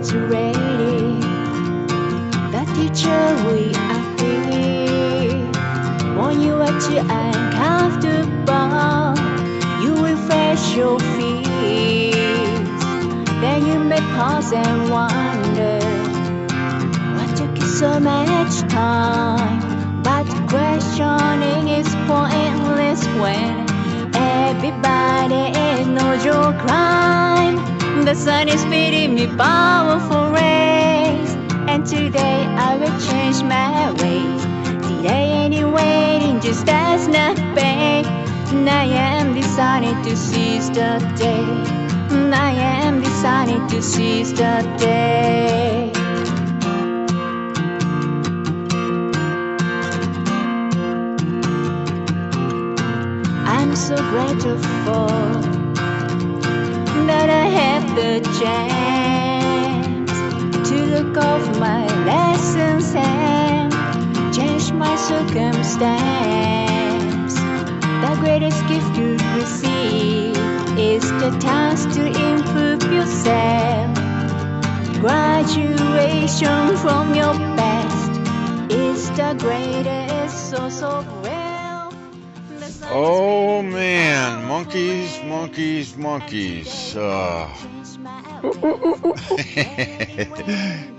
it's ready. The teacher we are free. When you are too uncomfortable, you refresh your feet. Then you may pause and wonder, what took you so much time? But questioning is pointless when everybody knows your crime. The sun is feeding me powerful rays, and today I will change my ways. Today any waiting just does not pay. I am decided to seize the day. I am decided to seize the day. I'm so grateful that I have the chance to look over my lessons and change my circumstance. The greatest gift you receive is the task to improve yourself. Graduation from your past is the greatest source of wealth. Oh man, monkeys.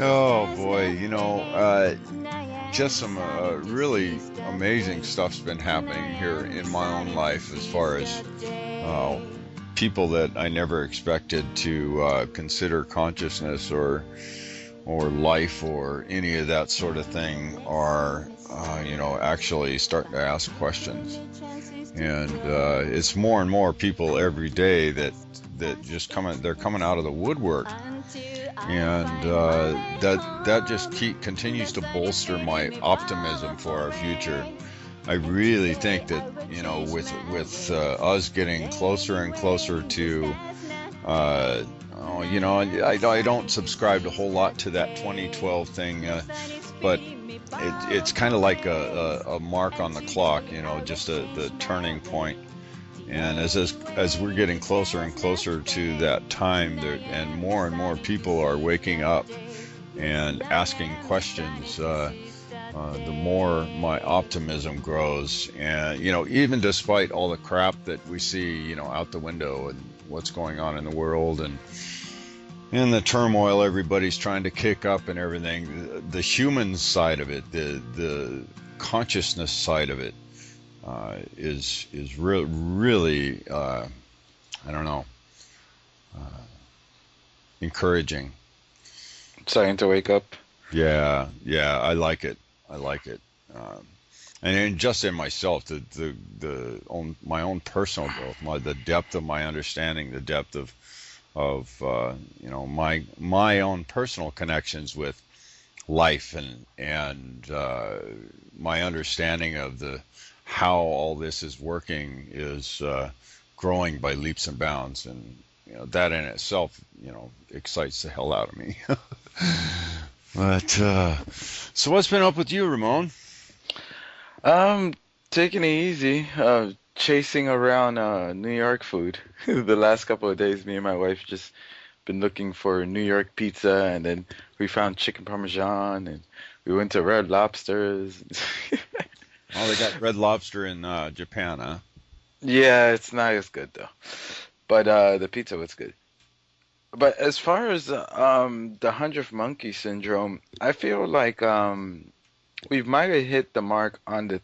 Oh boy, just some really amazing stuff's been happening here in my own life as far as people that I never expected to consider consciousness or life or any of that sort of thing are actually starting to ask questions. And it's more and more people every day that just they're coming out of the woodwork, and that just continues to bolster my optimism for our future. I really think that with us getting closer and closer to I don't subscribe a whole lot to that 2012 thing, but it's kind of like a mark on the clock, just the turning point. And as we're getting closer and closer to that time, and more people are waking up and asking questions, the more my optimism grows. And even despite all the crap that we see out the window and what's going on in the world and the turmoil everybody's trying to kick up and everything, the human side of it, the consciousness side of it, is really encouraging. Starting to wake up. Yeah, I like it. And just in myself, my own personal growth, the depth of my understanding, the depth of my own personal connections with life and my understanding of how all this is working is growing by leaps and bounds, and that in itself excites the hell out of me. But so what's been up with you, Ramon? Taking it easy, chasing around New York food. The last couple of days, me and my wife just been looking for New York pizza, and then we found chicken parmesan, and we went to Red Lobsters. Oh, they got Red Lobster in Japan, huh? Yeah, it's not as good though, but the pizza was good. But as far as the 100th monkey syndrome, I feel like we might have hit the mark on the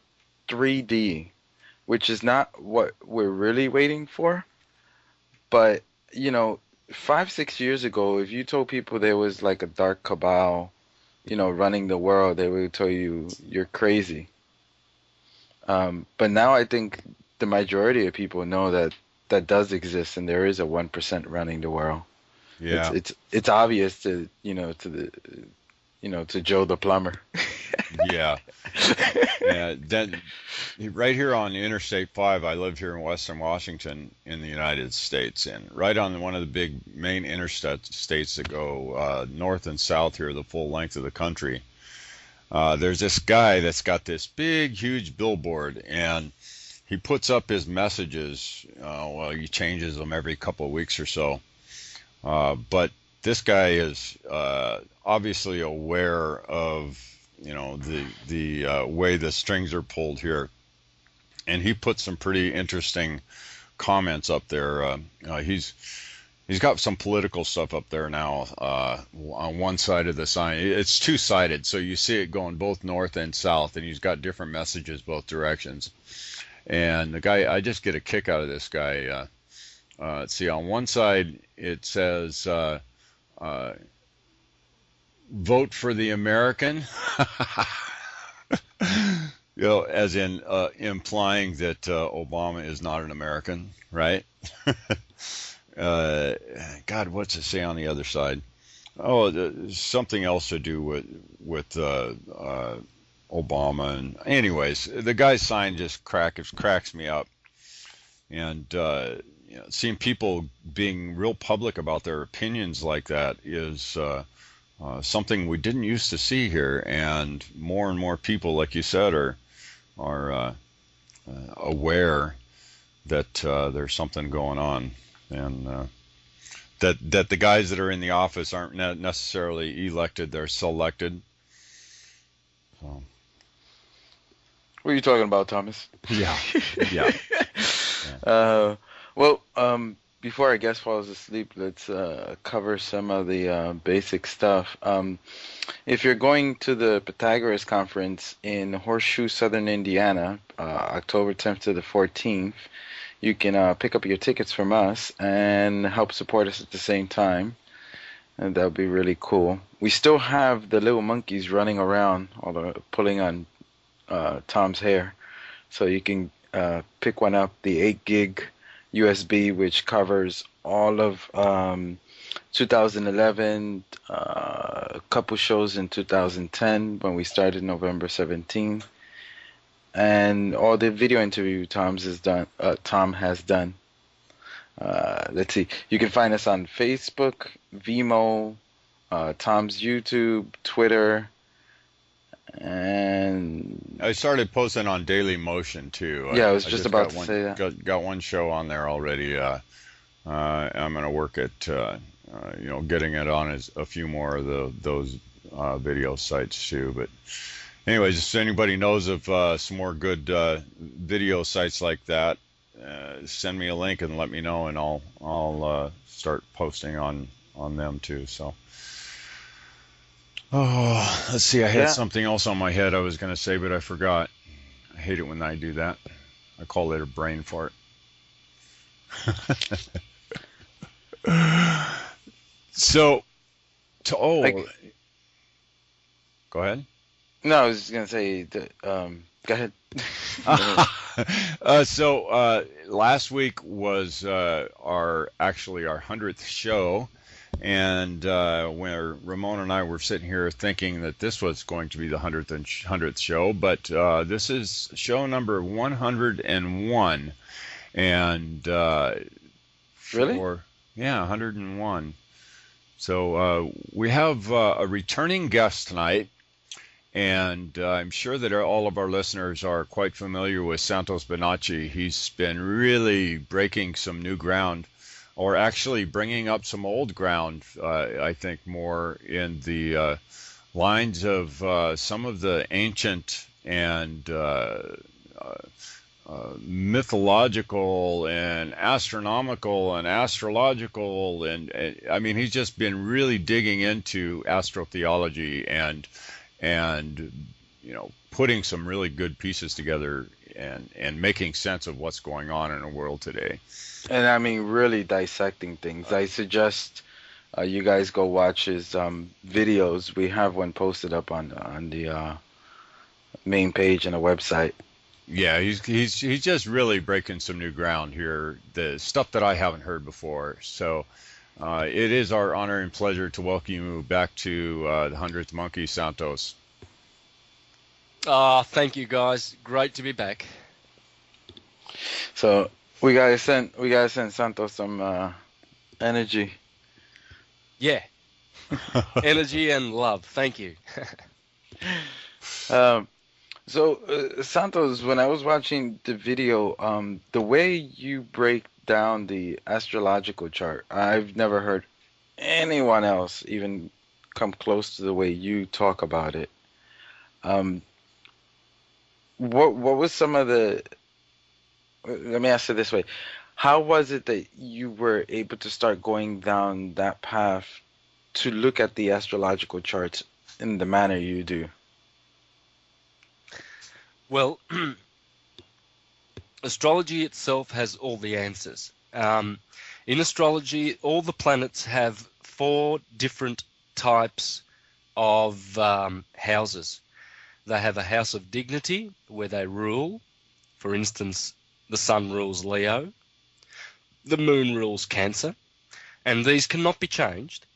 3D, which is not what we're really waiting for. But 5-6 years ago, if you told people there was like a dark cabal, running the world, they would tell you you're crazy. But now I think the majority of people know that does exist, and there is a 1% running the world. Yeah, it's obvious to to Joe the plumber. Yeah. Then right here on Interstate 5, I live here in Western Washington in the United States, and right on one of the big main interstates that go north and south here, the full length of the country. There's this guy that's got this big, huge billboard, and he puts up his messages. He changes them every couple of weeks or so. But this guy is obviously aware of, the way the strings are pulled here, and he put some pretty interesting comments up there. He's got some political stuff up there now on one side of the sign. It's two-sided, so you see it going both north and south, and he's got different messages both directions. And the guy, I just get a kick out of this guy. Let's see, on one side it says, vote for the American, as in implying that Obama is not an American, right? God, what's it say on the other side? Oh, something else to do with Obama. And anyways, the guy's sign just cracks me up. And seeing people being real public about their opinions like that is something we didn't used to see here. And more people, like you said, are aware that there's something going on. And that the guys that are in the office aren't necessarily elected; they're selected. So. What are you talking about, Thomas? Yeah, yeah. Well, before our guest falls asleep, let's cover some of the basic stuff. If you're going to the Pythagoras Conference in Horseshoe, Southern Indiana, October 10th to the 14th, you can pick up your tickets from us and help support us at the same time. And that would be really cool. We still have the little monkeys running around, pulling on Tom's hair. So you can pick one up, the 8 gig USB, which covers all of 2011, a couple shows in 2010 when we started November 17th. And all the video interview Tom has done. Let's see. You can find us on Facebook, Vimeo, Tom's YouTube, Twitter, and I started posting on Daily Motion too. Yeah, I was just about to say that. Got one show on there already. I'm going to work at getting it on as a few more of those video sites too. But anyways, if anybody knows of some more good video sites like that, send me a link and let me know, and I'll start posting on them too. So, let's see. I had something else on my head I was going to say, but I forgot. I hate it when I do that. I call it a brain fart. So, go ahead. No, I was just going to say that, go ahead. Last week was our 100th show, and where Ramon and I were sitting here thinking that this was going to be the 100th show, but this is show number 101, and really? 101. So we have a returning guest tonight. And I'm sure that all of our listeners are quite familiar with Santos Bonacci. He's been really breaking some new ground, or actually bringing up some old ground, I think, more in the lines of some of the ancient and mythological and astronomical and astrological. And I mean, he's just been really digging into astrotheology and putting some really good pieces together and making sense of what's going on in the world today. And I mean, really dissecting things. I suggest you guys go watch his videos. We have one posted up on the main page and a website. Yeah, he's just really breaking some new ground here, the stuff that I haven't heard before. So it is our honor and pleasure to welcome you back to the 100th Monkey, Santos. Thank you, guys. Great to be back. So we gotta send Santos some energy. Yeah, energy and love. Thank you. So Santos, when I was watching the video, the way you break down the astrological chart, I've never heard anyone else even come close to the way you talk about it. What was some of the? Let me ask it this way: how was it that you were able to start going down that path to look at the astrological charts in the manner you do? Well, astrology itself has all the answers. In astrology, all the planets have 4 different types of houses. They have a house of dignity where they rule. For instance, the sun rules Leo, the moon rules Cancer, and these cannot be changed.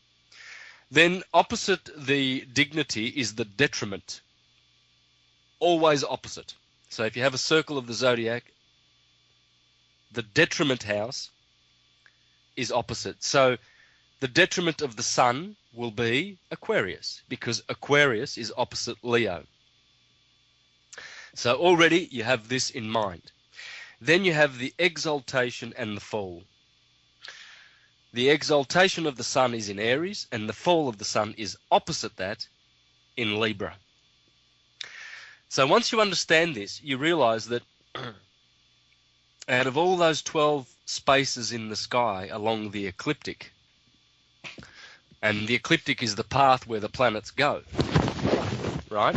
Then opposite the dignity is the detriment, always opposite. So if you have a circle of the zodiac, the detriment house is opposite. So the detriment of the sun will be Aquarius, because Aquarius is opposite Leo. So already you have this in mind. Then you have the exaltation and the fall. The exaltation of the sun is in Aries, and the fall of the sun is opposite that in Libra. So once you understand this, you realize that out of all those 12 spaces in the sky along the ecliptic, and the ecliptic is the path where the planets go, right?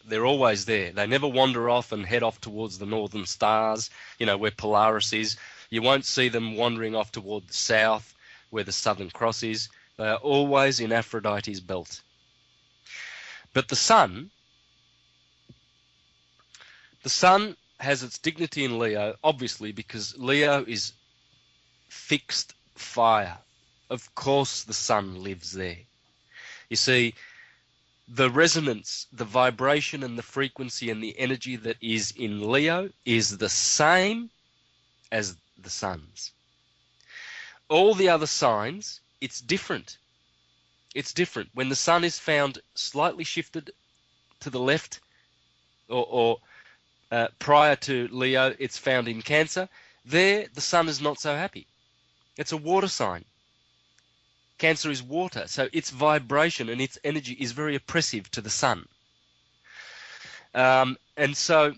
They're always there. They never wander off and head off towards the northern stars, where Polaris is. You won't see them wandering off toward the south, where the Southern Cross is. They are always in Aphrodite's belt. But the sun has its dignity in Leo, obviously, because Leo is fixed fire. Of course the sun lives there. You see, the resonance, the vibration and the frequency and the energy that is in Leo is the same as the sun's. All the other signs, it's different. It's different. When the sun is found slightly shifted to the left or prior to Leo, it's found in Cancer. There, the sun is not so happy. It's a water sign. Cancer is water, so its vibration and its energy is very oppressive to the sun. And so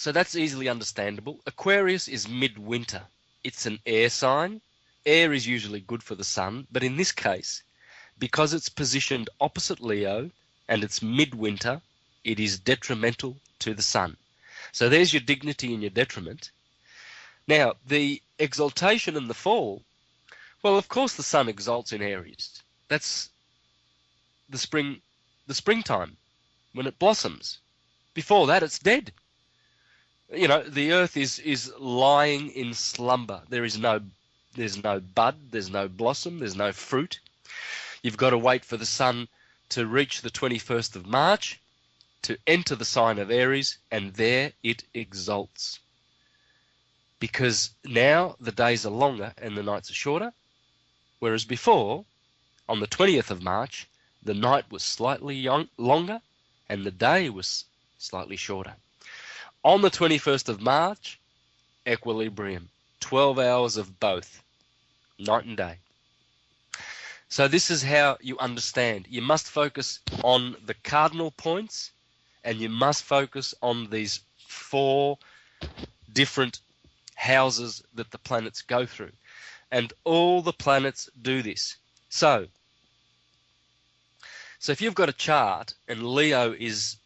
that's easily understandable. Aquarius is midwinter. It's an air sign. Air is usually good for the sun, but in this case, because it's positioned opposite Leo and it's midwinter, it is detrimental to the sun. So there's your dignity and your detriment. Now, the exaltation and the fall, well, of course the sun exalts in Aries. That's the springtime, when it blossoms. Before that, it's dead. The earth is lying in slumber. There's no bud, there's no blossom, there's no fruit. You've got to wait for the sun to reach the 21st of March, to enter the sign of Aries, and there it exalts. Because now the days are longer and the nights are shorter, whereas before, on the 20th of March, the night was slightly longer and the day was slightly shorter. On the 21st of March, equilibrium, 12 hours of both, night and day. So this is how you understand. You must focus on the cardinal points, and you must focus on these 4 different houses that the planets go through. And all the planets do this. So if you've got a chart and Leo is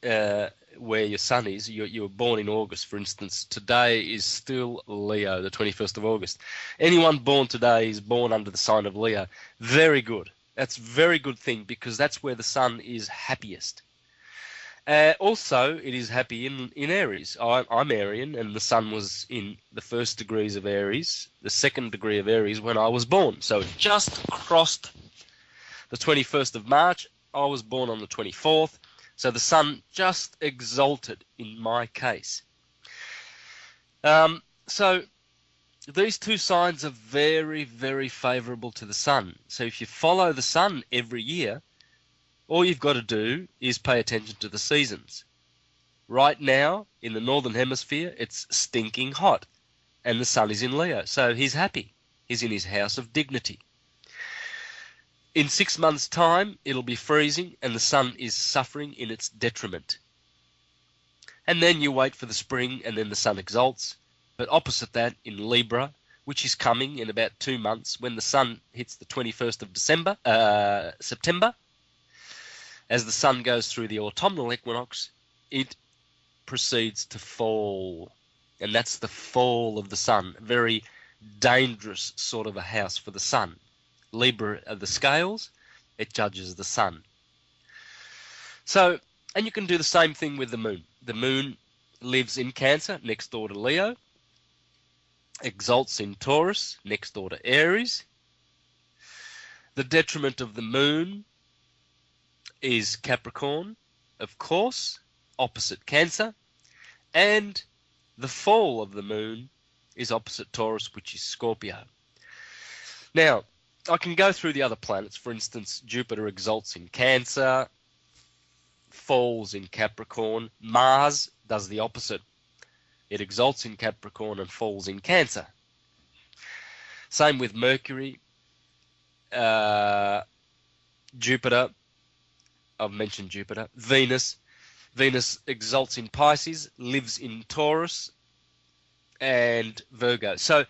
where your sun is, you were born in August, for instance. Today is still Leo, the 21st of August. Anyone born today is born under the sign of Leo. Very good. That's a very good thing, because that's where the sun is happiest. Also, it is happy in Aries. I'm Arian, and the sun was in the 1st degrees of Aries, the 2nd degree of Aries when I was born. So it just crossed the 21st of March. I was born on the 24th. So the sun just exalted in my case. So these 2 signs are very, very favorable to the sun. So if you follow the sun every year, all you've got to do is pay attention to the seasons. Right now, in the northern hemisphere, it's stinking hot, and the sun is in Leo, so he's happy. He's in his house of dignity. In 6 months' time, it'll be freezing and the sun is suffering in its detriment. And then you wait for the spring and then the sun exalts. But opposite that, in Libra, which is coming in about 2 months, when the sun hits the 21st of September, as the sun goes through the autumnal equinox, it proceeds to fall. And that's the fall of the sun. Very dangerous sort of a house for the sun. Libra are the scales, it judges the sun. So, and you can do the same thing with the moon. The moon lives in Cancer, next door to Leo, exalts in Taurus, next door to Aries. The detriment of the moon is Capricorn, of course, opposite Cancer, and the fall of the moon is opposite Taurus, which is Scorpio. Now, I can go through the other planets. For instance, Jupiter exalts in Cancer, falls in Capricorn. Mars does the opposite. It exalts in Capricorn and falls in Cancer. Same with Mercury, Jupiter. I've mentioned Jupiter. Venus exalts in Pisces, lives in Taurus and Virgo. So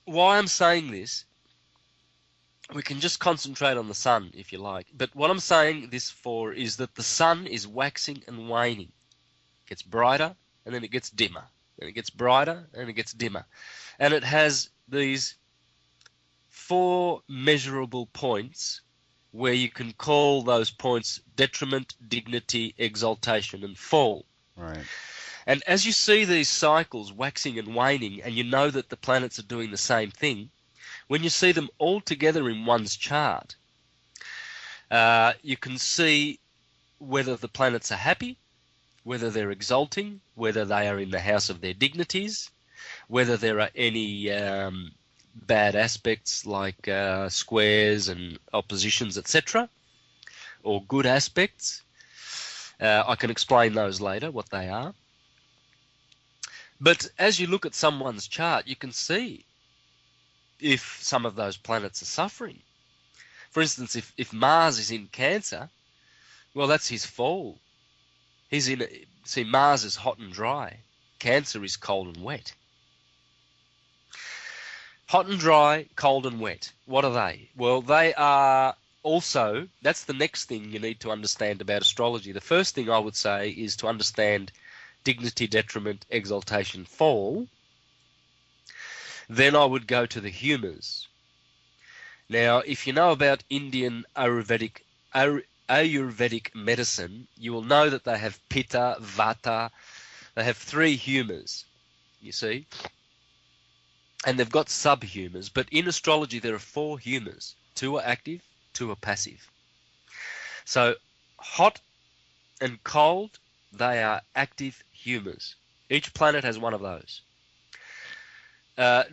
why I'm saying this, we can just concentrate on the sun if you like. But what I'm saying this for is that the sun is waxing and waning. It gets brighter and then it gets dimmer. And it gets brighter and it gets dimmer. And it has these 4 measurable points where you can call those points detriment, dignity, exaltation, and fall. Right. And as you see these cycles waxing and waning, and you know that the planets are doing the same thing, when you see them all together in one's chart, you can see whether the planets are happy, whether they're exalting, whether they are in the house of their dignities, whether there are any bad aspects like squares and oppositions, etc., or good aspects. I can explain those later, what they are. But as you look at someone's chart, you can see if some of those planets are suffering. For instance, if Mars is in Cancer, well, that's his fall. See, Mars is hot and dry. Cancer is cold and wet. Hot and dry, cold and wet. What are they? Well, they are also, that's the next thing you need to understand about astrology. The first thing I would say is to understand dignity, detriment, exaltation, fall. Then I would go to the humours. Now, if you know about Indian Ayurvedic medicine, you will know that they have Pitta, Vata. They have 3 humours, you see. And they've got sub-humours. But in astrology, there are 4 humours. 2 are active, 2 are passive. So hot and cold, they are active humours. Each planet has one of those.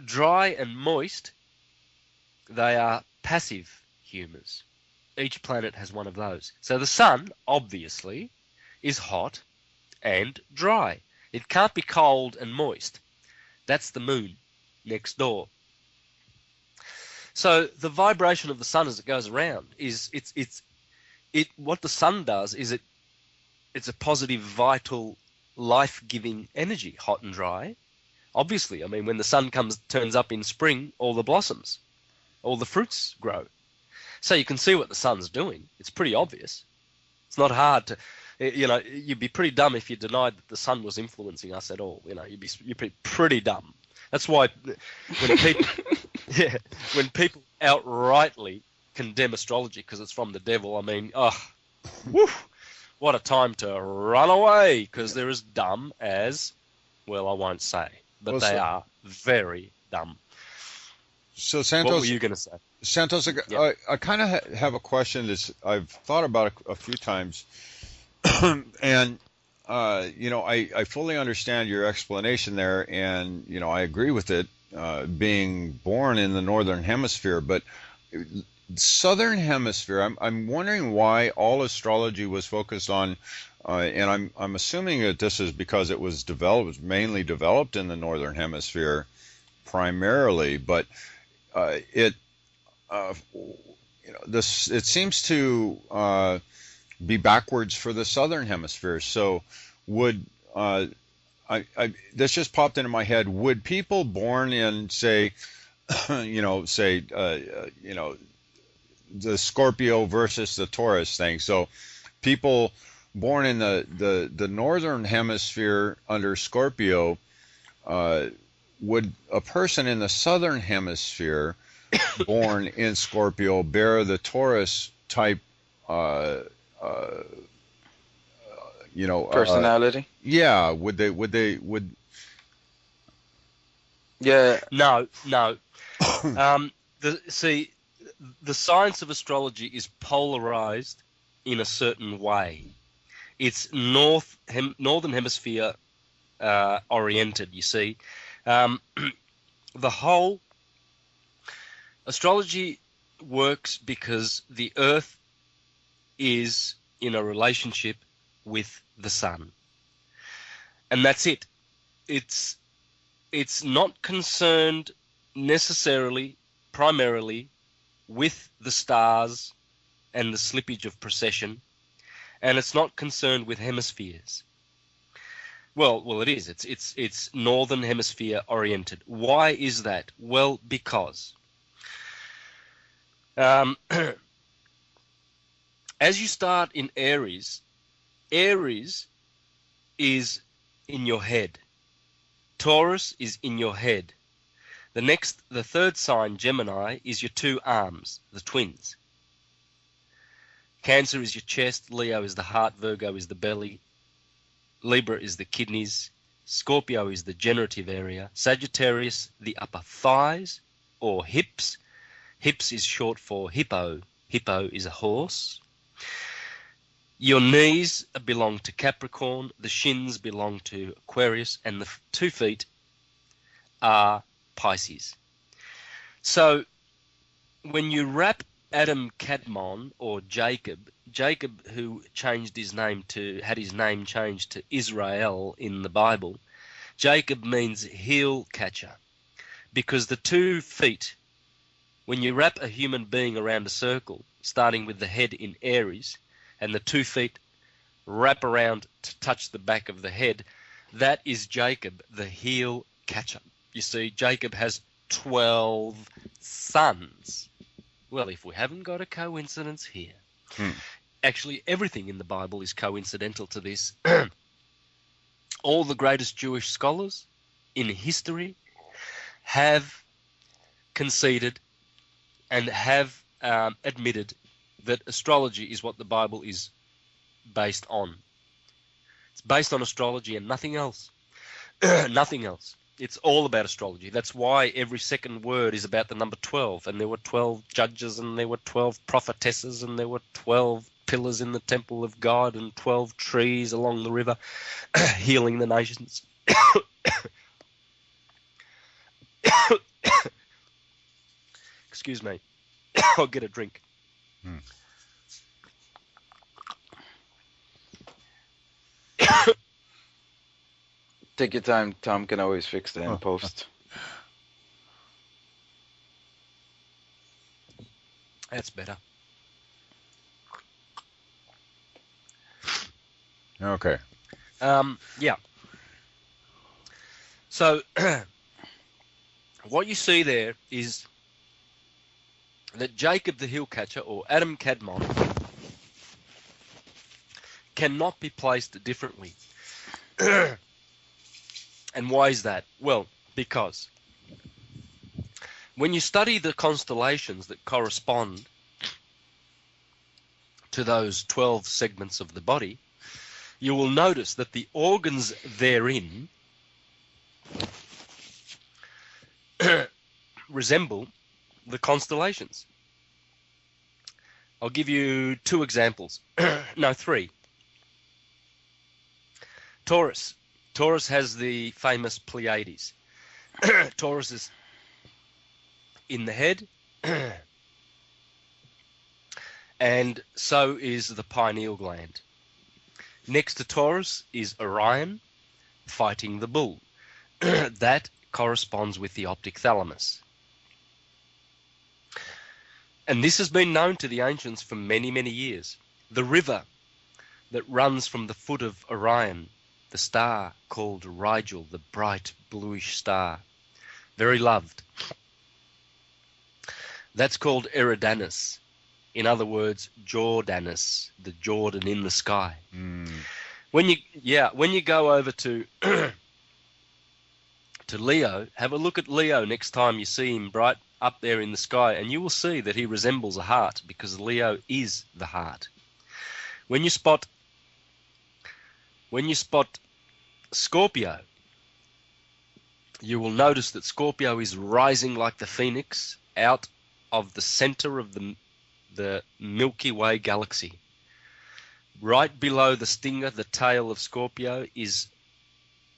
Dry and moist, they are passive humours. Each planet has one of those. So the sun, obviously, is hot and dry. It can't be cold and moist. That's the moon next door. So the vibration of the sun as it goes around is what the sun does is it's a positive, vital, life-giving energy, hot and dry. Obviously, I mean, when the sun turns up in spring, all the blossoms, all the fruits grow. So you can see what the sun's doing. It's pretty obvious. It's not hard to, you'd be pretty dumb if you denied that the sun was influencing us at all. You'd be pretty dumb. That's why when people outrightly condemn astrology because it's from the devil, I mean, what a time to run away, because they're as dumb as, well, I won't say, but they are very dumb. So Santos, what were you going to say? Santos, I kind of have a question that I've thought about a few times, and I fully understand your explanation there, and I agree with it, being born in the northern hemisphere, but southern hemisphere, I'm wondering why all astrology was focused on, and I'm assuming that this is because it was mainly developed in the northern hemisphere. primarily, but it it seems to be backwards for the southern hemisphere. So would this just popped into my head? Would people born in, say, the Scorpio versus the Taurus thing? So people born in the northern hemisphere under Scorpio, would a person in the southern hemisphere born in Scorpio bear the Taurus type personality? Yeah, would Yeah. No. The science of astrology is polarized in a certain way. It's northern hemisphere oriented, you see. The whole astrology works because the Earth is in a relationship with the sun. And that's it. It's not concerned necessarily, primarily, with the stars and the slippage of precession, and it's not concerned with hemispheres. Well, it is. It's northern hemisphere oriented. Why is that? Well, because as you start in Aries is in your head. Taurus is in your head. The third sign, Gemini, is your two arms, the twins. Cancer is your chest, Leo is the heart, Virgo is the belly, Libra is the kidneys, Scorpio is the generative area, Sagittarius, the upper thighs or hips. Hips is short for hippo. Hippo is a horse. Your knees belong to Capricorn, the shins belong to Aquarius, and the 2 feet are Pisces. So when you wrap Adam Kadmon, or Jacob, who had his name changed to Israel in the Bible, Jacob means heel catcher, because the 2 feet, when you wrap a human being around a circle, starting with the head in Aries, and the 2 feet wrap around to touch the back of the head, that is Jacob, the heel catcher. You see, Jacob has 12 sons. Well, if we haven't got a coincidence here. Actually, everything in the Bible is coincidental to this. All the greatest Jewish scholars in history have conceded and have admitted that astrology is what the Bible is based on. It's based on astrology and nothing else. Nothing else. It's all about astrology. That's why every second word is about the number 12. And there were 12 judges, and there were 12 prophetesses, and there were 12 pillars in the temple of God, and 12 trees along the river healing the nations. Excuse me. I'll get a drink. Take your time. Tom can always fix that in post. That's better. Okay. Yeah. So what you see there is that Jacob the heel catcher, or Adam Kadmon, cannot be placed differently. And why is that? Well, because when you study the constellations that correspond to those 12 segments of the body, you will notice that the organs therein resemble the constellations. I'll give you 2 examples. No, 3. Taurus. Taurus has the famous Pleiades. Taurus is in the head, and so is the pineal gland. Next to Taurus is Orion fighting the bull. that corresponds with the optic thalamus. And this has been known to the ancients for many, many years. The river that runs from the foot of Orion, the star called Rigel, the bright bluish star, very loved. That's called Eridanus. In other words, Jordanus, the Jordan in the sky. When you go over to to Leo, have a look at Leo next time you see him bright up there in the sky, and you will see that he resembles a heart, because Leo is the heart. When you spot Scorpio, you will notice that Scorpio is rising like the phoenix out of the center of the Milky Way galaxy. Right below the stinger, the tail of Scorpio, is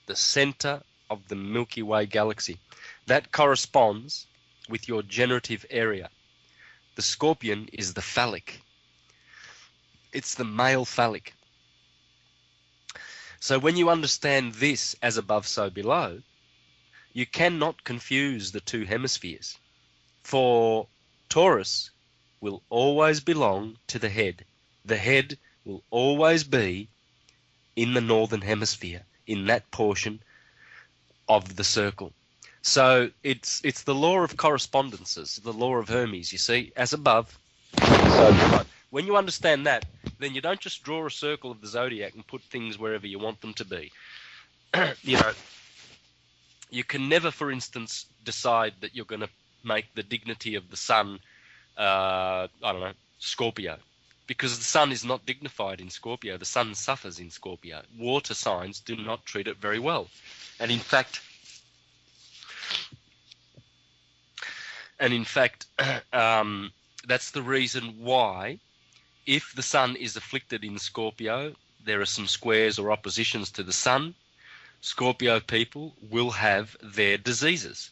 the center of the Milky Way galaxy. That corresponds with your generative area. The scorpion is the phallic. It's the male phallic. So when you understand this as above, so below, you cannot confuse the two hemispheres. For Taurus will always belong to the head. The head will always be in the northern hemisphere, in that portion of the circle. So it's the law of correspondences, the law of Hermes, you see, as above, so below. When you understand that, then you don't just draw a circle of the zodiac and put things wherever you want them to be. You know, you can never, for instance, decide that you're going to make the dignity of the sun, I don't know, Scorpio, because the sun is not dignified in Scorpio. The sun suffers in Scorpio. Water signs do not treat it very well. And in fact, that's the reason why, if the sun is afflicted in Scorpio, there are some squares or oppositions to the sun, Scorpio people will have their diseases.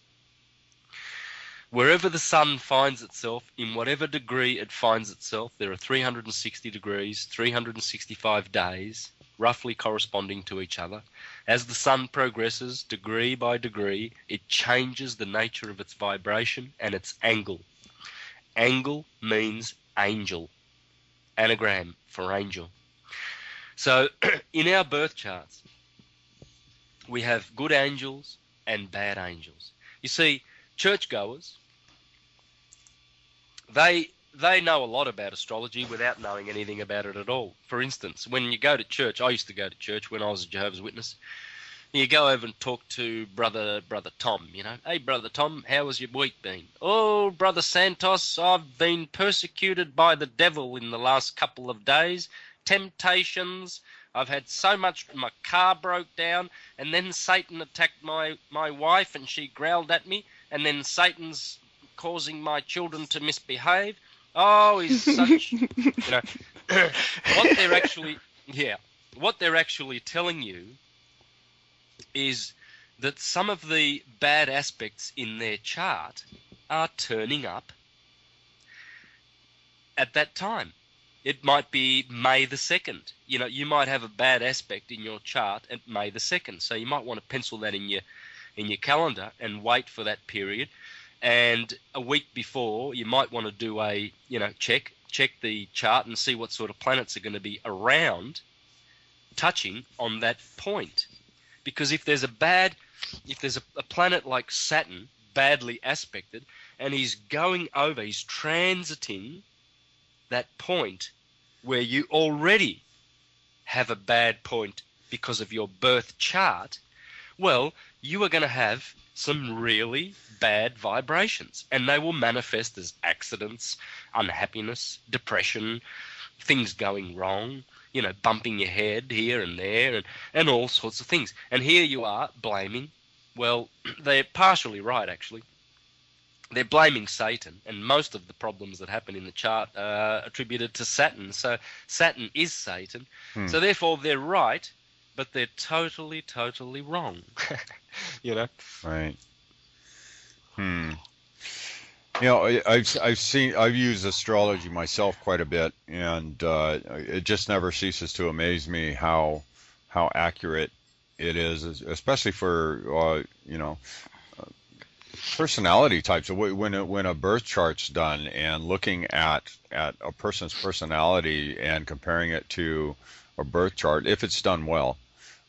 Wherever the sun finds itself, in whatever degree it finds itself, there are 360 degrees, 365 days, roughly corresponding to each other. As the sun progresses, degree by degree, it changes the nature of its vibration and its angle. Angle means angel, anagram for angel. So in our birth charts, we have good angels and bad angels. You see, churchgoers, they know a lot about astrology without knowing anything about it at all. For instance, when you go to church, I used to go to church when I was a Jehovah's Witness. You go over and talk to brother Tom, you know. Hey, Brother Tom, how has your week been? Oh, Brother Santos, I've been persecuted by the devil in the last couple of days. Temptations. I've had so much, my car broke down, and then Satan attacked my wife, and she growled at me, and then Satan's causing my children to misbehave. Oh, he's such, you know, what they're actually telling you is that some of the bad aspects in their chart are turning up at that time. It might be May the 2nd. You know, you might have a bad aspect in your chart at May the 2nd. So you might want to pencil that in your calendar and wait for that period. And a week before, you might want to do a, you know, check the chart and see what sort of planets are going to be around, touching on that point. Because if there's a planet like Saturn, badly aspected, and he's transiting that point where you already have a bad point because of your birth chart, well, you are going to have some really bad vibrations, and they will manifest as accidents, unhappiness, depression, things going wrong, you know, bumping your head here and there, and all sorts of things. And here you are blaming, well, they're partially right, actually. They're blaming Satan, and most of the problems that happen in the chart are attributed to Saturn. So Saturn is Satan. So therefore they're right, but they're totally, totally wrong. You know? Right. You know, I've used astrology myself quite a bit, and it just never ceases to amaze me how accurate It is, especially for personality types. When a birth chart's done and looking at a person's personality and comparing it to a birth chart, if it's done well,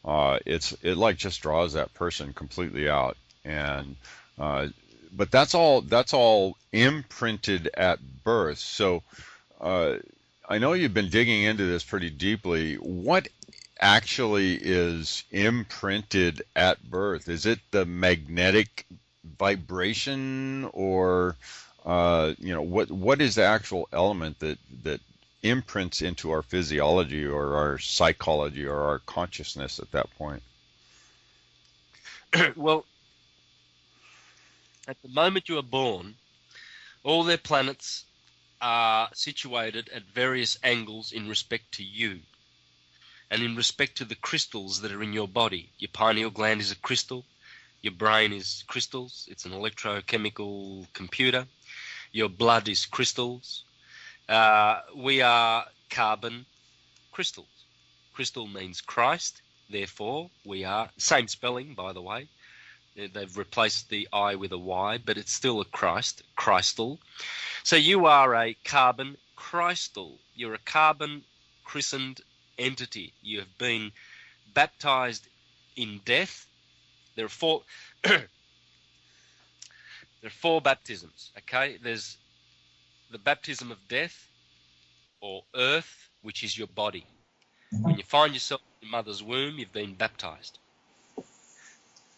it like just draws that person completely out. And but that's all imprinted at birth. So I know you've been digging into this pretty deeply. What actually is imprinted at birth? Is it the magnetic vibration, or what is the actual element that imprints into our physiology or our psychology or our consciousness at that point? Well, at the moment you are born, all their planets are situated at various angles in respect to you and in respect to the crystals that are in your body. Your pineal gland is a crystal. Your brain is crystals. It's an electrochemical computer. Your blood is crystals. We are carbon crystals. Crystal means Christ. Therefore, we are, same spelling, by the way. They've replaced the I with a Y, but it's still a Christ, crystal. So you are a carbon crystal. You're a carbon christened entity. You have been baptized in death. There are four baptisms, okay? There's the baptism of death, or earth, which is your body. When you find yourself in your mother's womb, you've been baptized.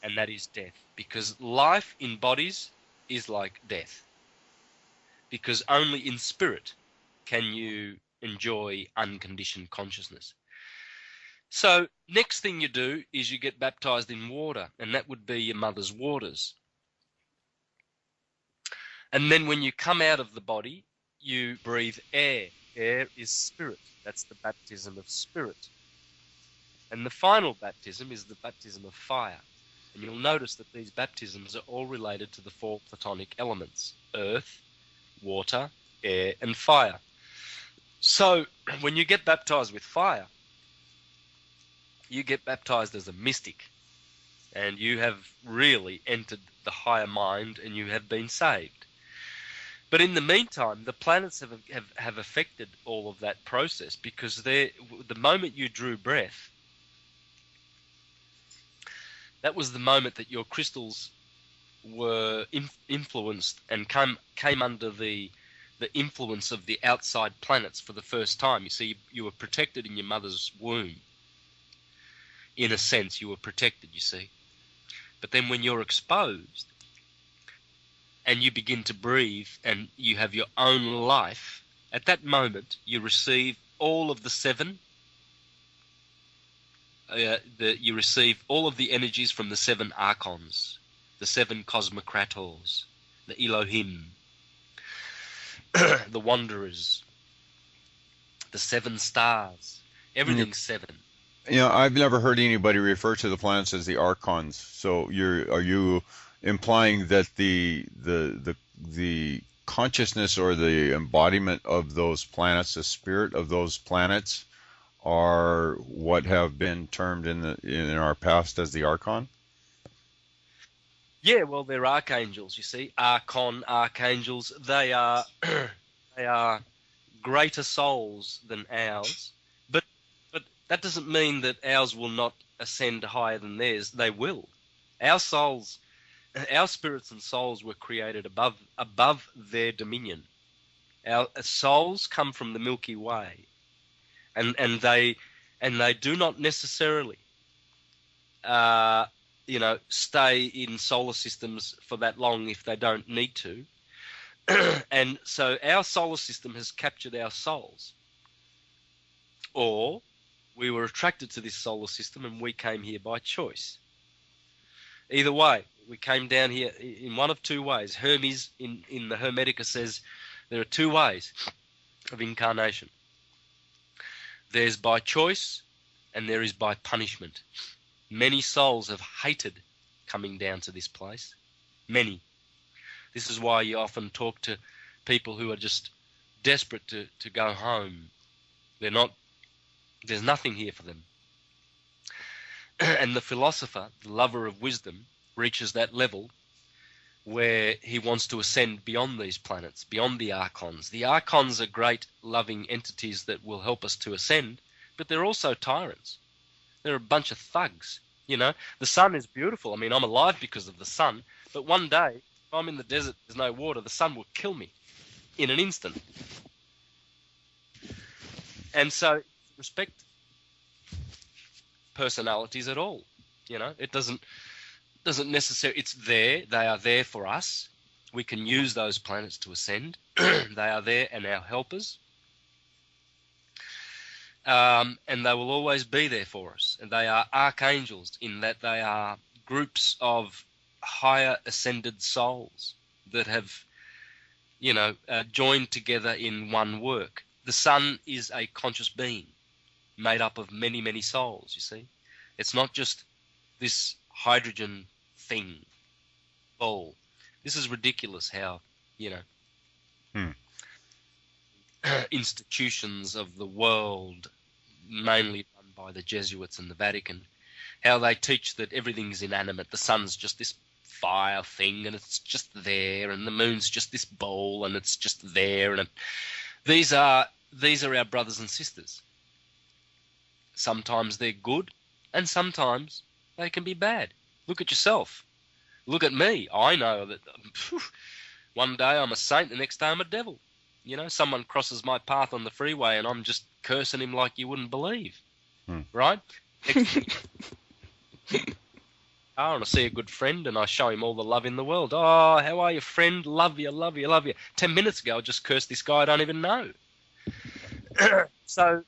And that is death. Because life in bodies is like death. Because only in spirit can you enjoy unconditioned consciousness. So next thing you do is you get baptized in water, and that would be your mother's waters. And then when you come out of the body, you breathe air. Air is spirit. That's the baptism of spirit. And the final baptism is the baptism of fire. And you'll notice that these baptisms are all related to the four platonic elements: earth, water, air, and fire. So when you get baptized with fire, you get baptized as a mystic, and you have really entered the higher mind, and you have been saved. But in the meantime, the planets have affected all of that process, because the moment you drew breath, that was the moment that your crystals were influenced and came under the influence of the outside planets for the first time. You see, you were protected in your mother's womb. In a sense, you were protected, you see. But then when you're exposed and you begin to breathe and you have your own life, at that moment you receive all of the seven. You receive all of the energies from the seven archons, the seven cosmocrators, the Elohim, the wanderers, the seven stars. Everything's seven. I've never heard anybody refer to the planets as the archons. So are you implying that the consciousness or the embodiment of those planets, the spirit of those planets, are what have been termed in our past as the archon? Yeah, well, they're archangels, you see. Archon, archangels, they are greater souls than ours. But that doesn't mean that ours will not ascend higher than theirs. They will. Our souls, our spirits and souls were created above their dominion. Our souls come from the Milky Way. And they do not necessarily stay in solar systems for that long if they don't need to. And so our solar system has captured our souls. Or we were attracted to this solar system and we came here by choice. Either way, we came down here in one of two ways. Hermes in the Hermetica says there are two ways of incarnation. There's by choice and there is by punishment. Many souls have hated coming down to this place. Many. This is why you often talk to people who are just desperate to go home. There's nothing here for them. And the philosopher, the lover of wisdom, reaches that level where he wants to ascend beyond these planets, beyond the archons. The archons are great loving entities that will help us to ascend, but they're also tyrants. They're a bunch of thugs. You know, the sun is beautiful. I mean, I'm alive because of the sun, but one day, if I'm in the desert, there's no water, the sun will kill me in an instant. And so, respect personalities at all. You know, it doesn't necessarily, it's there, they are there for us. We can use those planets to ascend. They are there and our helpers. And they will always be there for us. And they are archangels in that they are groups of higher ascended souls that have, you know, joined together in one work. The sun is a conscious being made up of many, many souls, you see. It's not just this hydrogen thing, ball. This is ridiculous how, you know, institutions of the world, mainly run by the Jesuits and the Vatican, how they teach that everything's inanimate. The sun's just this fire thing and it's just there, and the moon's just this ball and it's just there. And these are our brothers and sisters. Sometimes they're good and sometimes they can be bad. Look at yourself. Look at me. I know that one day I'm a saint, the next day I'm a devil. You know, someone crosses my path on the freeway and I'm just cursing him like you wouldn't believe. Right? I want to see a good friend and I show him all the love in the world. Oh, how are you, friend? Love you, love you, love you. 10 minutes ago I just cursed this guy I don't even know. So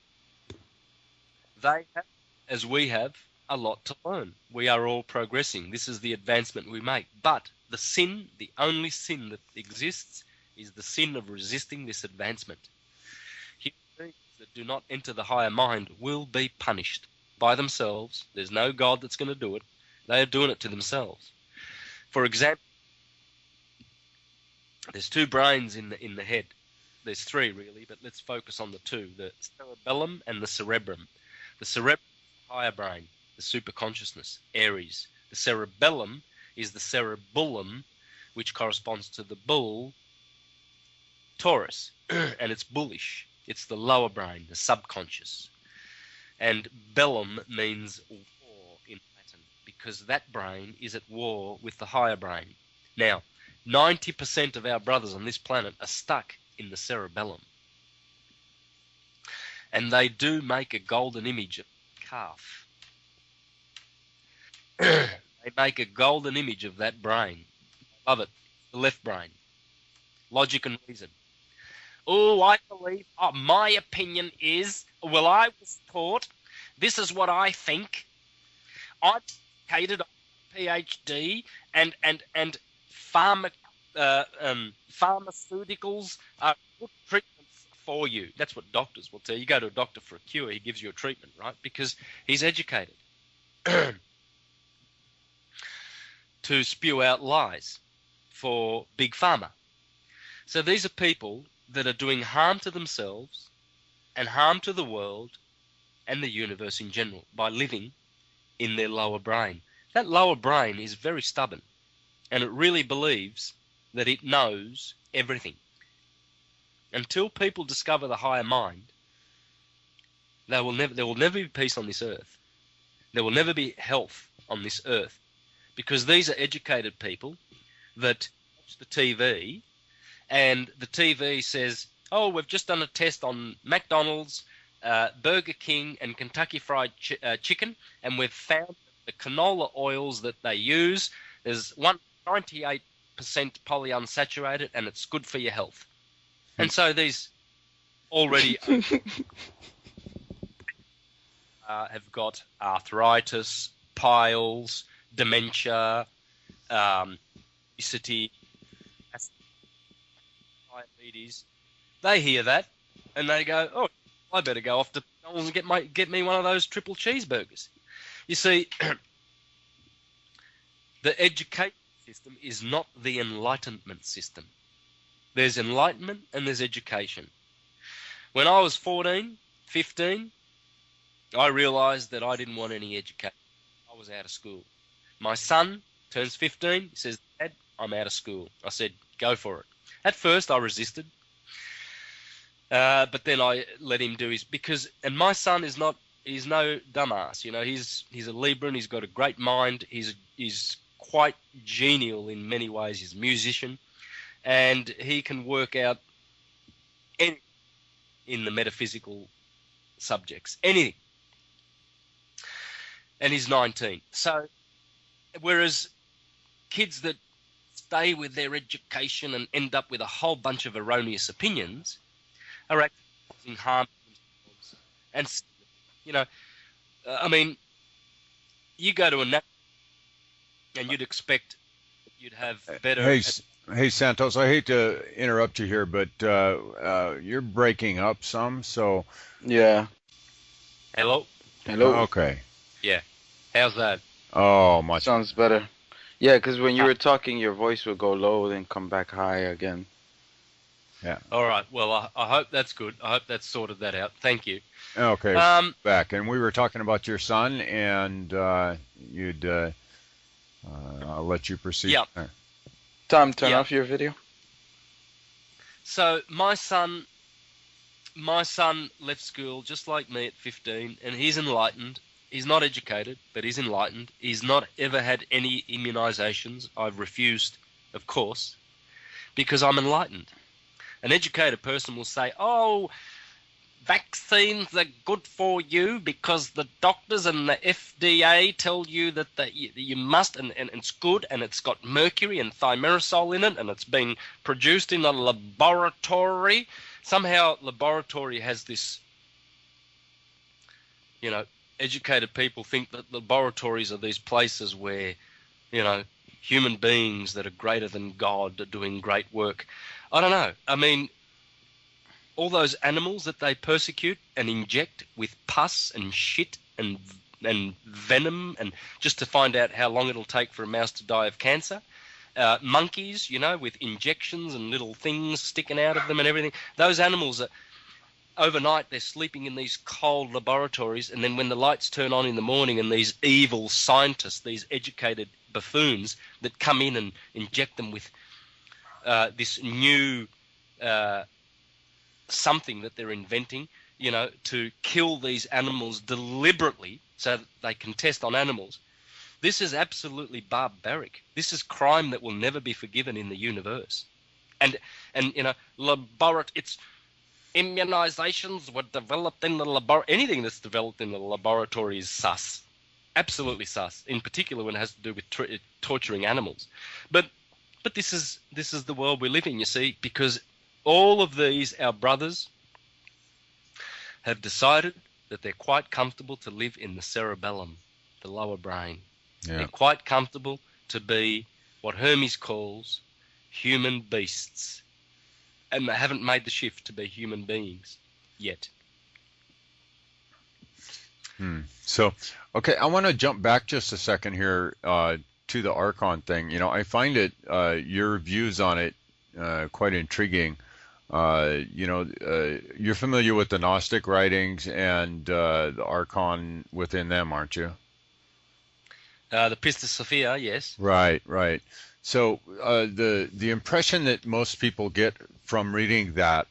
they have, as we have, a lot to learn. We are all progressing. This is the advancement we make. But the sin, the only sin that exists, is the sin of resisting this advancement. Human beings that do not enter the higher mind will be punished by themselves. There's no God that's going to do it. They are doing it to themselves. For example, there's two brains in the head. There's three really, but let's focus on the two, the cerebellum and the cerebrum. The cerebrum is the higher brain, the superconsciousness, Aries. The cerebellum is the cerebellum, which corresponds to the bull, Taurus, and it's bullish. It's the lower brain, the subconscious. And bellum means war in Latin, because that brain is at war with the higher brain. Now, 90% of our brothers on this planet are stuck in the cerebellum. And they do make a golden image of a calf. They make a golden image of that brain. Love it. The left brain. Logic and reason. Oh, I believe, my opinion is, well, I was taught, this is what I think. I'm educated on PhD and pharmaceuticals are good treatments for you. That's what doctors will tell you. You go to a doctor for a cure, he gives you a treatment, right? Because he's educated to spew out lies for big pharma. So these are people that are doing harm to themselves and harm to the world and the universe in general by living in their lower brain. That lower brain is very stubborn, and it really believes that it knows everything. Until people discover the higher mind, there will never be peace on this earth. There will never be health on this earth, because these are educated people that watch the TV, and the TV says, oh, we've just done a test on McDonald's, Burger King and Kentucky Fried Chicken, and we've found the canola oils that they use, there's 98% polyunsaturated, and it's good for your health. And so these already have got arthritis, piles, dementia, obesity, diabetes. They hear that and they go, oh, I better go off to McDonald's and get me one of those triple cheeseburgers. You see, the education system is not the enlightenment system. There's enlightenment and there's education. When I was 14, 15, I realized that I didn't want any education. I was out of school. My son turns 15. He says, Dad, I'm out of school. I said, go for it. At first, I resisted. But then I let him do and my son he's no dumbass, you know, he's a Libra and he's got a great mind. He's quite genial in many ways. He's a musician and he can work out anything in the metaphysical subjects, anything. And he's 19. So, whereas kids that stay with their education and end up with a whole bunch of erroneous opinions are actually causing harm to themselves. And, you know, I mean, you go to a nat and you'd expect you'd have better... Hey, Santos, I hate to interrupt you here, but you're breaking up some, so... Yeah. Hello? Okay. Yeah. How's that? Oh, much. Sounds better. Yeah, because when you were talking, your voice would go low, then come back high again. Yeah. All right. Well, I hope that's good. I hope that's sorted that out. Thank you. Okay. Back. And we were talking about your son, and I'll let you proceed. Yeah. Tom, turn off your video. So my son left school just like me at 15, and he's enlightened. He's not educated, but he's enlightened. He's not ever had any immunizations. I've refused, of course, because I'm enlightened. An educated person will say, oh, vaccines are good for you because the doctors and the FDA tell you that you must, and it's good, and it's got mercury and thimerosal in it, and it's been produced in a laboratory. Somehow laboratory has this, you know, educated people think that laboratories are these places where, you know, human beings that are greater than God are doing great work. I don't know. I mean, all those animals that they persecute and inject with pus and shit and venom, and just to find out how long it'll take for a mouse to die of cancer. Monkeys, you know, with injections and little things sticking out of them and everything. Those animals are... Overnight, they're sleeping in these cold laboratories, and then when the lights turn on in the morning and these evil scientists, these educated buffoons that come in and inject them with this new something that they're inventing, you know, to kill these animals deliberately so that they can test on animals. This is absolutely barbaric. This is crime that will never be forgiven in the universe. And you know, it's... Immunizations were developed in the laboratory. Anything that's developed in the laboratory is sus. Absolutely sus. In particular when it has to do with torturing animals. But this is the world we live in, you see, because all of these, our brothers, have decided that they're quite comfortable to live in the cerebellum, the lower brain. Yeah. They're quite comfortable to be what Hermes calls human beasts. And they haven't made the shift to be human beings yet. So, okay, I want to jump back just a second here to the Archon thing. You know, I find it, your views on it quite intriguing. You know, you're familiar with the Gnostic writings and the Archon within them, aren't you? The Pistis Sophia, yes. Right. So the impression that most people get from reading that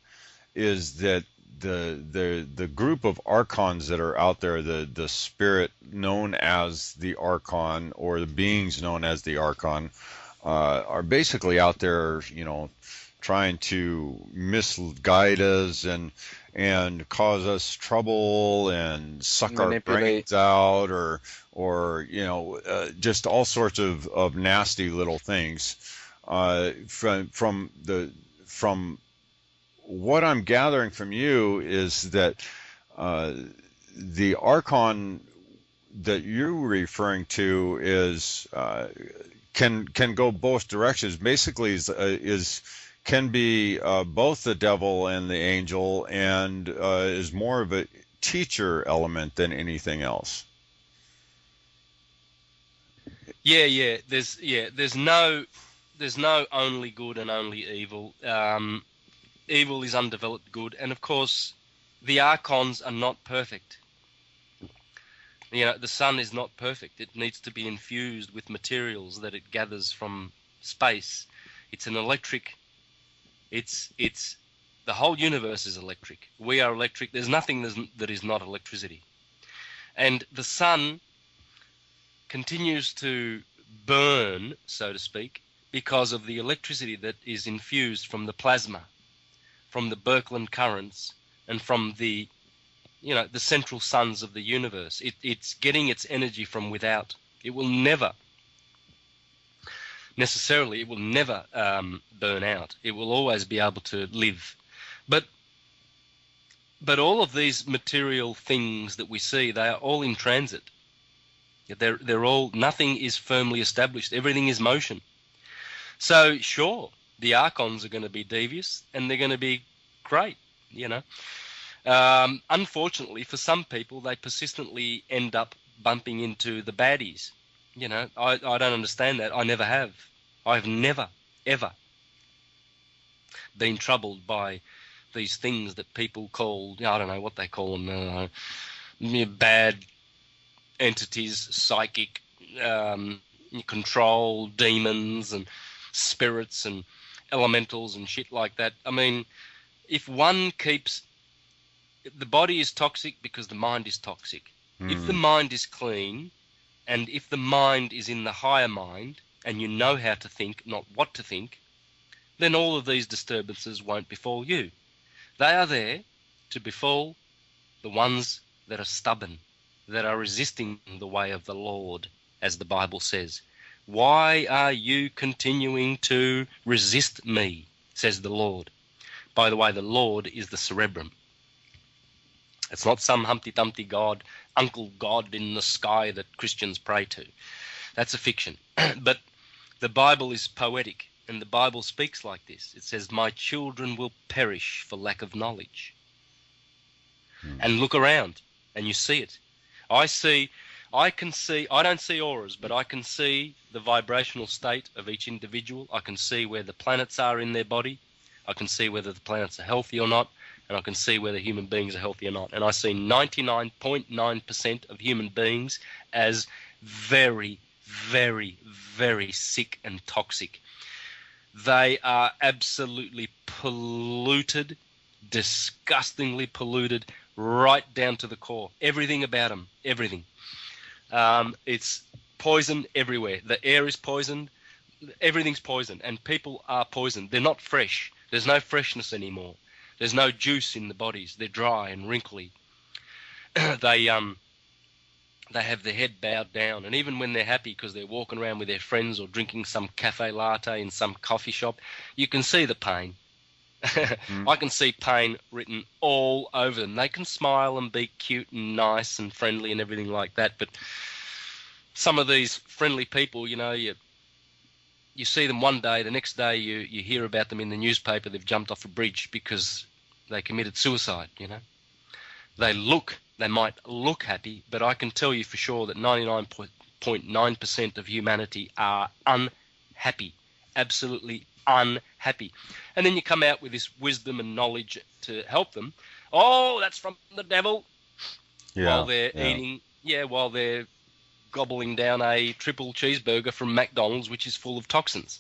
is that the group of archons that are out there, the spirit known as the Archon or the beings known as the Archon, are basically out there, you know, trying to misguide us and cause us trouble and suck our brains out or you know, just all sorts of nasty little things. From what I'm gathering from you is that the Archon that you're referring to is can go both directions. Basically, can be both the devil and the angel, and is more of a teacher element than anything else. Yeah. There's no only good and only evil. Evil is undeveloped good, and of course, the Archons are not perfect. You know, the sun is not perfect. It needs to be infused with materials that it gathers from space. It's an electric. It's the whole universe is electric. We are electric. There's nothing that is not electricity. And the sun continues to burn, so to speak, because of the electricity that is infused from the plasma, from the Birkeland currents, and from the, you know, the central suns of the universe. It's getting its energy from without. It will never, necessarily, it will never burn out. It will always be able to live. But all of these material things that we see, they are all in transit. They're all, nothing is firmly established. Everything is motion. So sure, the archons are going to be devious and they're going to be great, you know. Unfortunately, for some people, they persistently end up bumping into the baddies. You know, I don't understand that. I never have. I've never, ever been troubled by these things that people call, I don't know what they call them, bad entities, psychic, control, demons and spirits and elementals and shit like that. I mean, if one keeps, the body is toxic because the mind is toxic. If the mind is clean, and if the mind is in the higher mind, and you know how to think, not what to think, then all of these disturbances won't befall you. They are there to befall the ones that are stubborn, that are resisting the way of the Lord, as the Bible says. Why are you continuing to resist me, says the Lord. By the way, the Lord is the cerebrum. It's not some Humpty Dumpty God, Uncle God in the sky that Christians pray to. That's a fiction. But the Bible is poetic, and the Bible speaks like this. It says, my children will perish for lack of knowledge. And look around, and you see it. I don't see auras, but I can see the vibrational state of each individual. I can see where the planets are in their body. I can see whether the planets are healthy or not, and I can see whether human beings are healthy or not. And I see 99.9% of human beings as very, very, very sick and toxic. They are absolutely polluted, disgustingly polluted, right down to the core. Everything about them, everything. It's poison everywhere. The air is poisoned. Everything's poisoned, and people are poisoned. They're not fresh. There's no freshness anymore. There's no juice in the bodies. They're dry and wrinkly. They have their head bowed down, and even when they're happy because they're walking around with their friends or drinking some cafe latte in some coffee shop, you can see the pain. I can see pain written all over them. They can smile and be cute and nice and friendly and everything like that, but some of these friendly people, you know, you see them one day, the next day you hear about them in the newspaper. They've jumped off a bridge because they committed suicide, you know. They might look happy, but I can tell you for sure that 99.9% of humanity are unhappy, absolutely unhappy. And then you come out with this wisdom and knowledge to help them. Oh, that's from the devil. While they're eating, while they're gobbling down a triple cheeseburger from McDonald's, which is full of toxins.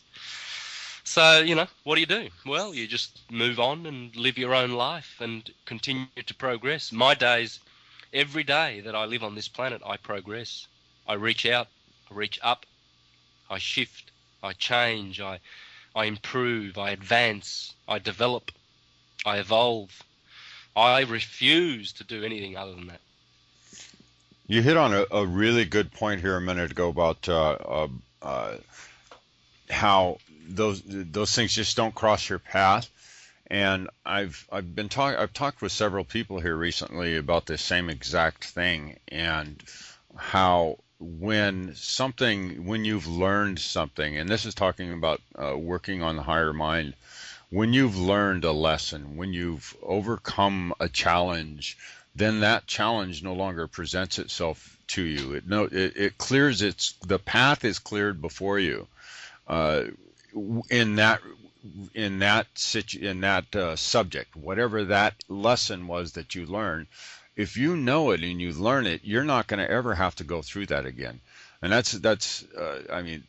So, you know, what do? Well, you just move on and live your own life and continue to progress. My days, every day that I live on this planet, I progress. I reach out, I reach up, I shift, I change, I improve, I advance, I develop, I evolve. I refuse to do anything other than that. You hit on a really good point here a minute ago about how those things just don't cross your path, and I've talked with several people here recently about this same exact thing, and how when you've learned something, and this is talking about working on the higher mind, when you've learned a lesson, when you've overcome a challenge, then that challenge no longer presents itself to you. It clears the path is cleared before you. In that subject, whatever that lesson was that you learned, if you know it and you learn it, you're not going to ever have to go through that again. And that's I mean,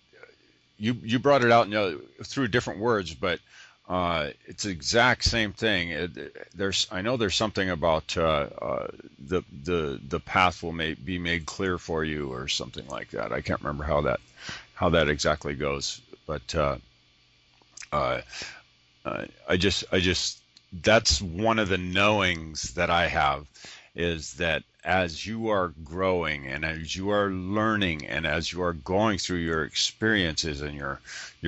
you brought it out, you know, through different words, but it's the exact same thing. I know there's something about the path will be made clear for you, or something like that. I can't remember how that exactly goes, but I just that's one of the knowings that I have, is that as you are growing and as you are learning and as you are going through your experiences and your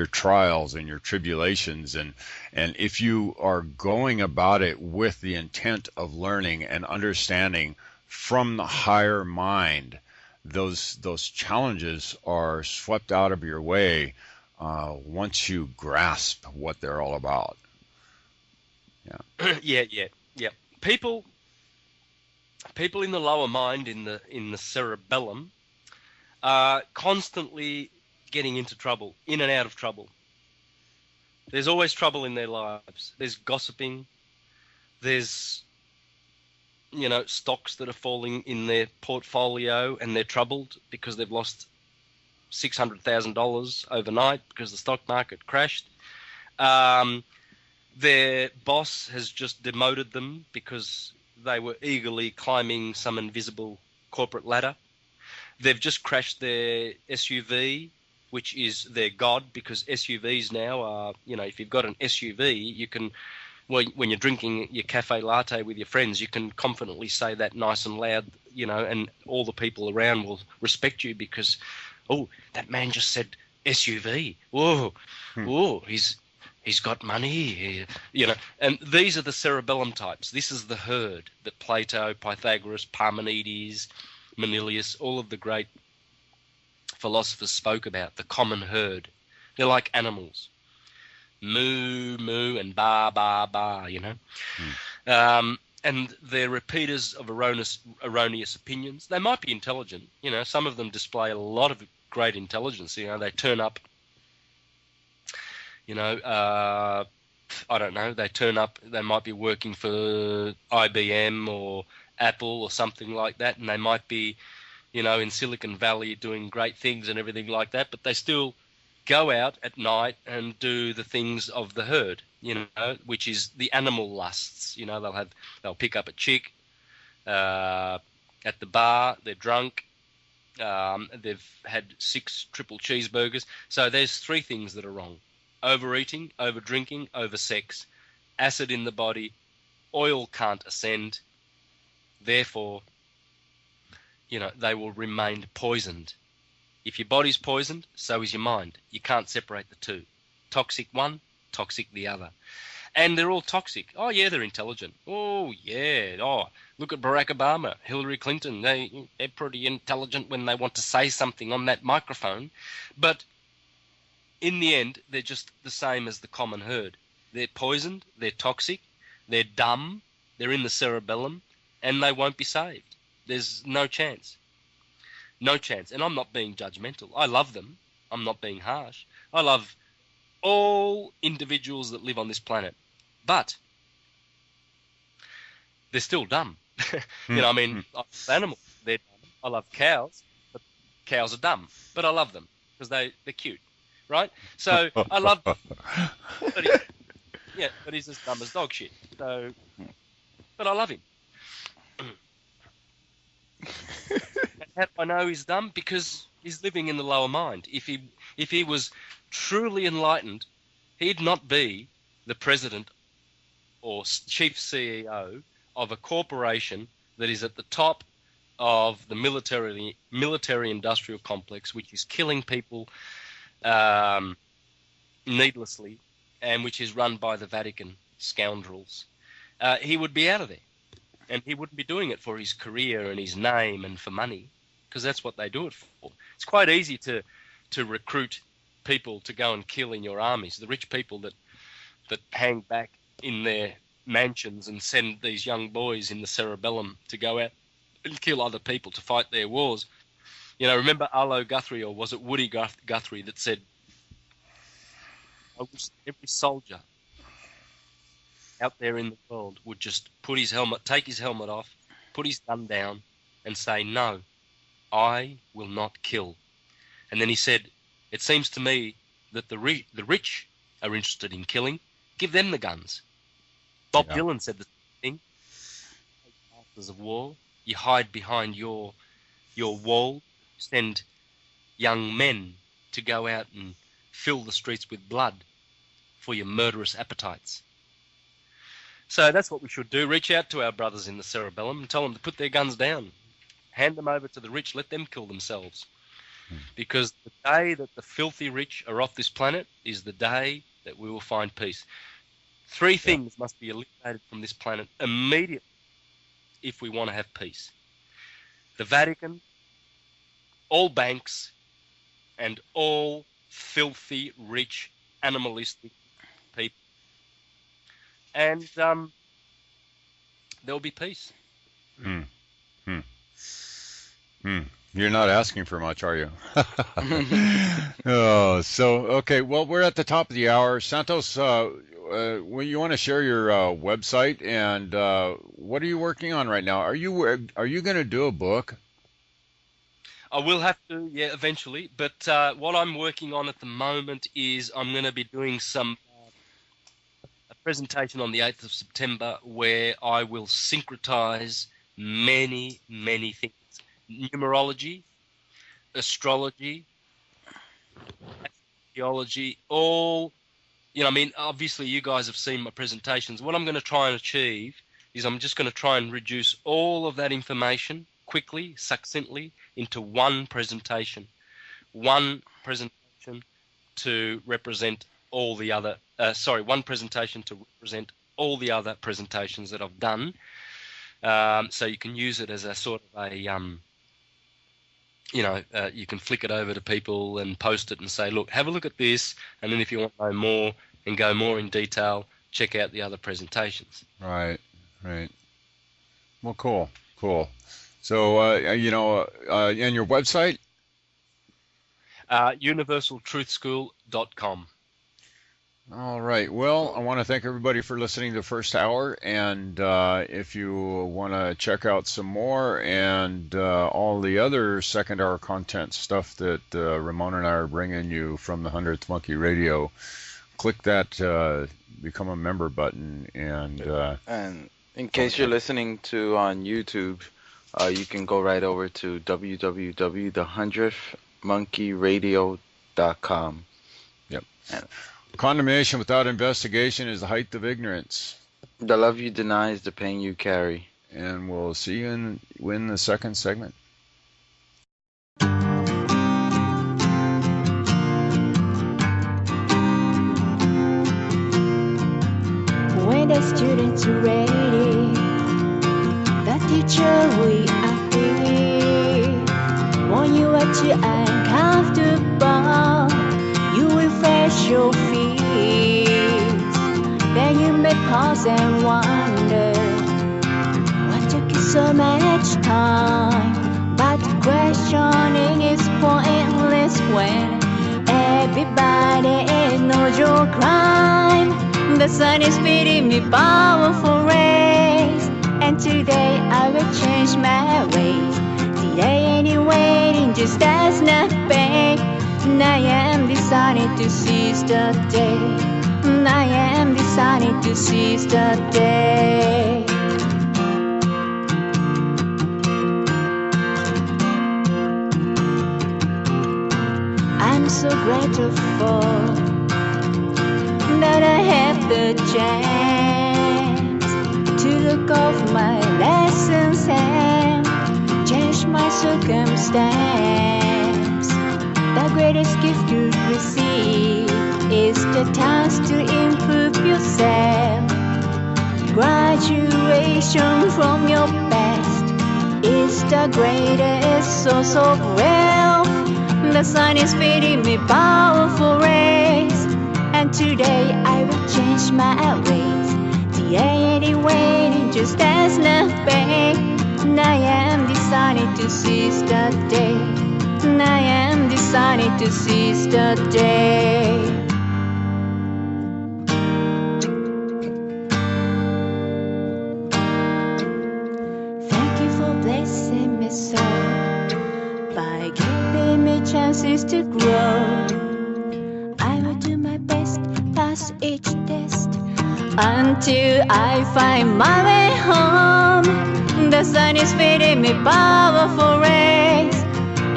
trials and your tribulations, and if you are going about it with the intent of learning and understanding from the higher mind, those challenges are swept out of your way once you grasp what they're all about. Yeah. yeah. People in the lower mind, in the cerebellum, are constantly getting into trouble, in and out of trouble. There's always trouble in their lives. There's gossiping. There's, you know, stocks that are falling in their portfolio and they're troubled because they've lost $600,000 overnight because the stock market crashed. Their boss has just demoted them because they were eagerly climbing some invisible corporate ladder. They've just crashed their SUV, which is their god, because SUVs now are, you know, if you've got an SUV, you can, well, when you're drinking your cafe latte with your friends, you can confidently say that nice and loud, you know, and all the people around will respect you because, oh, that man just said SUV. Whoa, whoa, he's got money, you know. And these are the cerebellum types. This is the herd that Plato, Pythagoras, Parmenides, Manilius, all of the great philosophers spoke about, the common herd. They're like animals. Moo, moo, and ba, ba, ba, you know. And they're repeaters of erroneous opinions. They might be intelligent. You know, some of them display a lot of great intelligence. You know, they turn up, you know, I don't know, they turn up, they might be working for IBM or Apple or something like that, and they might be, you know, in Silicon Valley doing great things and everything like that, but they still go out at night and do the things of the herd, you know, which is the animal lusts. You know, they'll pick up a chick at the bar, they're drunk, they've had 6 triple cheeseburgers. So there's 3 things that are wrong: overeating, overdrinking, oversex, acid in the body, oil can't ascend. Therefore, you know, they will remain poisoned. If your body's poisoned, so is your mind. You can't separate the two. Toxic one, toxic the other. And they're all toxic. Oh, yeah, they're intelligent. Oh, yeah. Oh, look at Barack Obama, Hillary Clinton. They're pretty intelligent when they want to say something on that microphone. But in the end, they're just the same as the common herd. They're poisoned, they're toxic, they're dumb, they're in the cerebellum, and they won't be saved. There's no chance. No chance. And I'm not being judgmental. I love them. I'm not being harsh. I love all individuals that live on this planet. But they're still dumb. You know, I mean, I love animals. They're dumb. I love cows, but cows are dumb. But I love them because they're cute, right? So I love them. But he's as dumb as dog shit. So, but I love him. How do I know he's dumb? Because he's living in the lower mind. If he was truly enlightened, he'd not be the president or chief CEO of a corporation that is at the top of the military industrial complex, which is killing people needlessly, and which is run by the Vatican scoundrels. He would be out of there. And he wouldn't be doing it for his career and his name and for money, because that's what they do it for. It's quite easy to recruit people to go and kill in your armies. The rich people that hang back in their mansions and send these young boys in the cerebellum to go out and kill other people to fight their wars. You know, remember Arlo Guthrie, or was it Woody Guthrie, that said, I wish every soldier out there in the world would just take his helmet off put his gun down and say, "No, I will not kill." And then he said, "It seems to me that the rich are interested in killing. Give them the guns." Bob Dylan said the same thing. Masters of war, you hide behind your wall, send young men to go out and fill the streets with blood for your murderous appetites. So that's what we should do. Reach out to our brothers in the cerebellum and tell them to put their guns down. Hand them over to the rich. Let them kill themselves. Because the day that the filthy rich are off this planet is the day that we will find peace. 3 things must be eliminated from this planet immediately if we want to have peace. The Vatican, all banks, and all filthy, rich, animalistic people. And there will be peace. You're not asking for much, are you? Okay. Well, we're at the top of the hour. Santos, when you want to share your website and what are you working on right now? Are you going to do a book? I will have to, eventually. But what I'm working on at the moment is I'm going to be doing a presentation on the 8th of September where I will syncretize many, many things. Numerology, astrology, theology, all, obviously you guys have seen my presentations. What I'm going to try and achieve is I'm just going to try and reduce all of that information quickly, succinctly, into one presentation. One presentation to represent all the other, one presentation to represent all the other presentations that I've done. So you can use it as a sort of a, you can flick it over to people and post it and say, look, have a look at this. And then if you want to know more and go more in detail, check out the other presentations. Right. Well, cool. So, and your website? universaltruthschool.com. All right. Well, I want to thank everybody for listening to the first hour. And if you want to check out some more and all the other second hour content stuff that Ramon and I are bringing you from the 100th Monkey Radio, click that become a member button. And in case you're listening to on YouTube, you can go right over to www.100thmonkeyradio.com. Yep. Condemnation without investigation is the height of ignorance. The love you deny is the pain you carry. And we'll see you in the second segment. When the students are ready, the teacher will appear. When you are too uncomfortable, you will face your fears. Then you may pause and wonder, what took you so much time? But questioning is pointless when everybody knows your crime. The sun is feeding me powerful rays, and today I will change my ways. Delay any waiting just as nothing. I am decided to seize the day. I am decided to seize the day. I'm so grateful that I have the chance to look over my lessons and change my circumstance. The greatest gift you receive is the task to improve yourself. Graduation from your past is the greatest source of wealth. The sun is feeding me powerful rays, and today I will change my ways. Delay any waiting just as nothing. I am decided to seize the day. I am decided to seize the day. Thank you pass each test until I find my way home. The sun is feeding me powerful rays,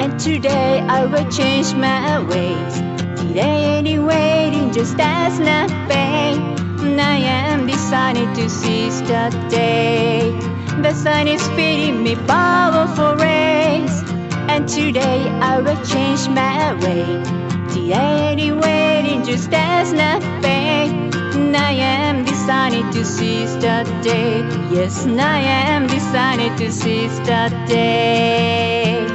and today I will change my ways. Delaying waiting just as nothing. I am decided to seize the day. The sun is feeding me powerful rays, and today I will change my way. Delaying waiting just as nothing. I am decided to seize the day. Yes, I am decided to seize the day.